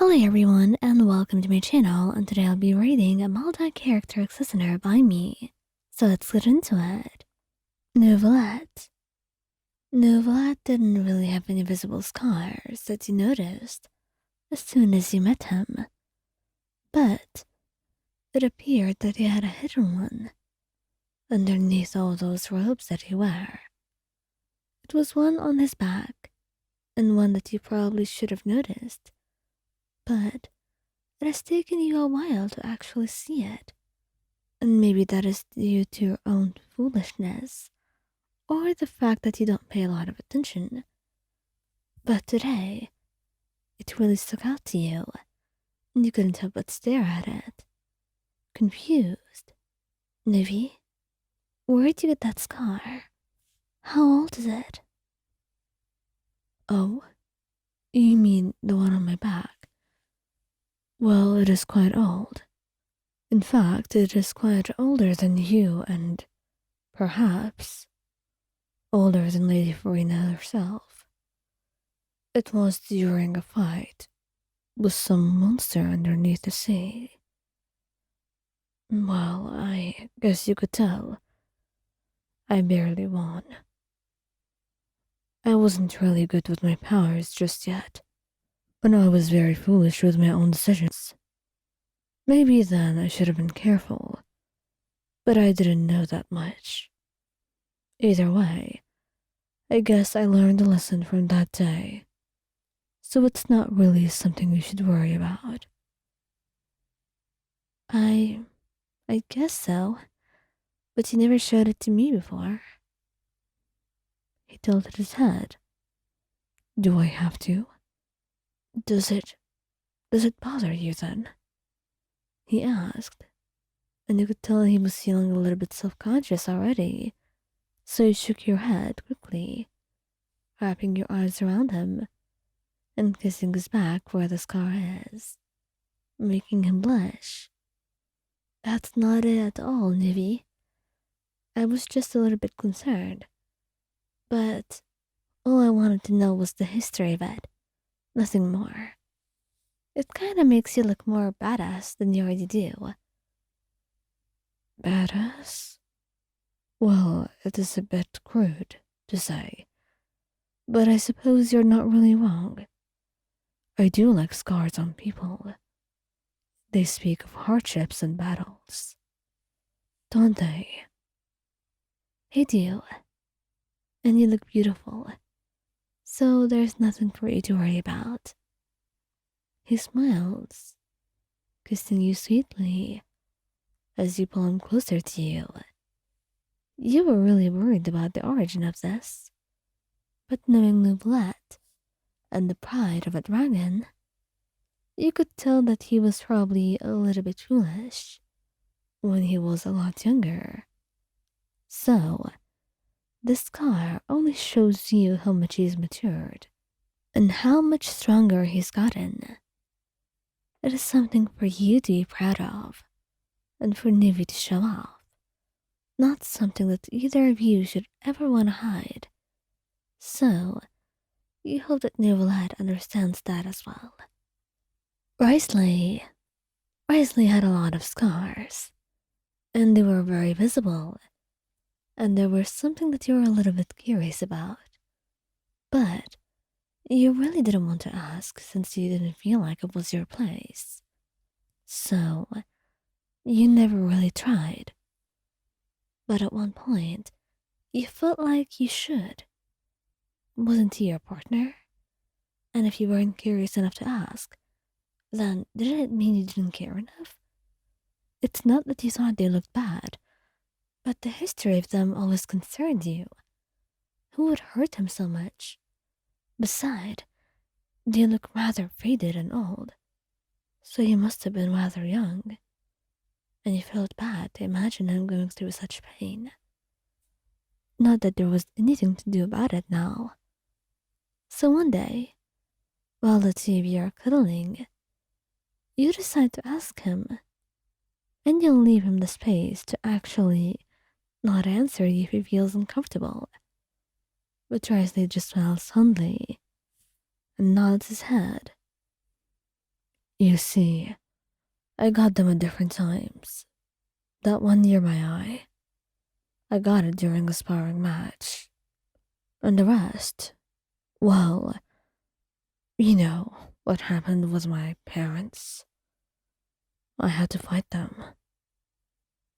Hello everyone and welcome to my channel, and today I'll be reading a multi-character accessory by me. So let's get into it. Neuvillette. Neuvillette didn't really have any visible scars that you noticed as soon as you met him. But it appeared that he had a hidden one underneath all those robes that he wore. It was one on his back, and one that you probably should have noticed. But it has taken you a while to actually see it. And maybe that is due to your own foolishness, or the fact that you don't pay a lot of attention. But today, it really stuck out to you, and you couldn't help but stare at it. Confused. Neuvy, where'd you get that scar? How old is it? Oh, you mean the one on my back? Well, it is quite old. In fact, it is quite older than you and, perhaps, older than Lady Farina herself. It was during a fight with some monster underneath the sea. Well, I guess you could tell. I barely won. I wasn't really good with my powers just yet, and I was very foolish with my own decisions. Maybe then I should have been careful, but I didn't know that much. Either way, I guess I learned a lesson from that day, so it's not really something you should worry about. I guess so, but you never showed it to me before. He tilted his head. Do I have to? Does it bother you then? He asked, and you could tell he was feeling a little bit self-conscious already, so you shook your head quickly, wrapping your arms around him and kissing his back where the scar is, making him blush. That's not it at all, Neuvy. I was just a little bit concerned, but all I wanted to know was the history of it, nothing more. It kinda makes you look more badass than you already do. Badass? Well, it is a bit crude to say, but I suppose you're not really wrong. I do like scars on people. They speak of hardships and battles, don't they? They do, and you look beautiful, so there's nothing for you to worry about. He smiles, kissing you sweetly as you pull him closer to you. You were really worried about the origin of this, but knowing Neuvillette and the pride of a dragon, you could tell that he was probably a little bit foolish when he was a lot younger. So, this scar only shows you how much he's matured and how much stronger he's gotten. It is something for you to be proud of and for Neuvy to show off, not something that either of you should ever want to hide. So, you hope that Neuvillette understands that as well. Wriothesley had a lot of scars, and they were very visible, and there was something that you were a little bit curious about. But you really didn't want to ask since you didn't feel like it was your place. So, you never really tried. But at one point, you felt like you should. Wasn't he your partner? And if you weren't curious enough to ask, then didn't it mean you didn't care enough? It's not that you thought they looked bad, but the history of them always concerned you. Who would hurt him so much? Besides, they look rather faded and old, so he must have been rather young, and you felt bad to imagine him going through such pain. Not that there was anything to do about it now. So one day, while the two of you are cuddling, you decide to ask him, and you'll leave him the space to actually not answer you if he feels uncomfortable. But Wriothesley just smiles fondly and nods his head. You see, I got them at different times. That one near my eye, I got it during a sparring match. And the rest, well, you know what happened with my parents. I had to fight them,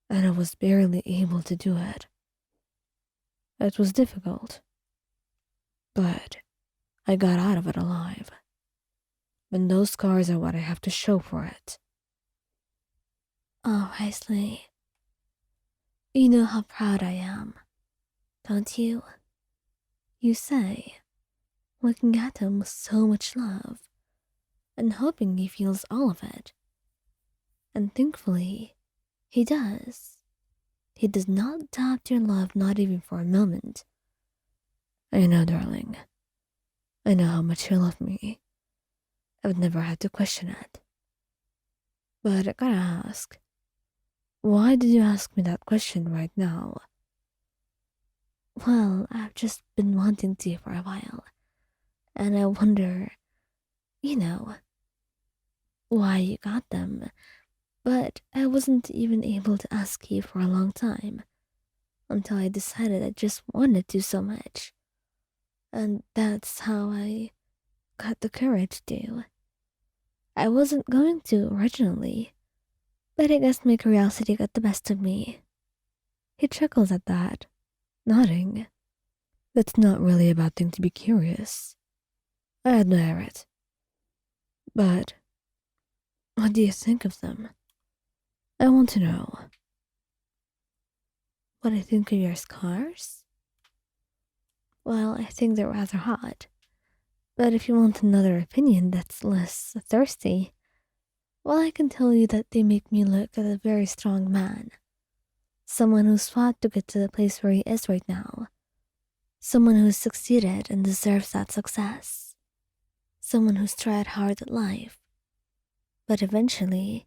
and I was barely able to do it. It was difficult, but I got out of it alive. And those scars are what I have to show for it. Oh, Wriothesley, you know how proud I am, don't you? You say, looking at him with so much love, and hoping he feels all of it. And thankfully, he does. He does not doubt your love, not even for a moment. I know, darling. I know how much you love me. I've never had to question it. But I gotta ask, why did you ask me that question right now? Well, I've just been wanting to for a while, and I wonder, you know, why you got them, but I wasn't even able to ask you for a long time, until I decided I just wanted to so much. And that's how I got the courage to. I wasn't going to originally, but I guess my curiosity got the best of me. He chuckles at that, nodding. That's not really a bad thing to be curious. I admire it. But what do you think of them? I want to know. What I think of your scars? Well, I think they're rather hot. But if you want another opinion that's less thirsty, well, I can tell you that they make me look at a very strong man. Someone who's fought to get to the place where he is right now. Someone who's succeeded and deserves that success. Someone who's tried hard at life, but eventually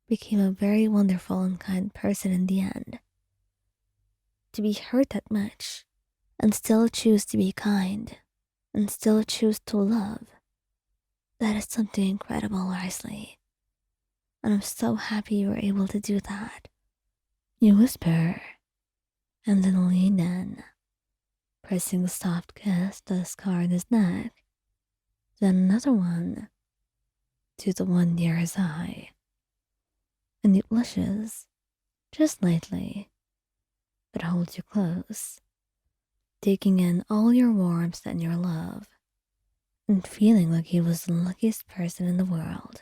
became a very wonderful and kind person in the end. To be hurt that much and still choose to be kind and still choose to love, that is something incredible, Wriothesley. And I'm so happy you were able to do that. You whisper, and then lean in, pressing a soft kiss to the scar in his neck, then another one to the one near his eye. And he blushes, just lightly, but holds you close, taking in all your warmth and your love, and feeling like he was the luckiest person in the world.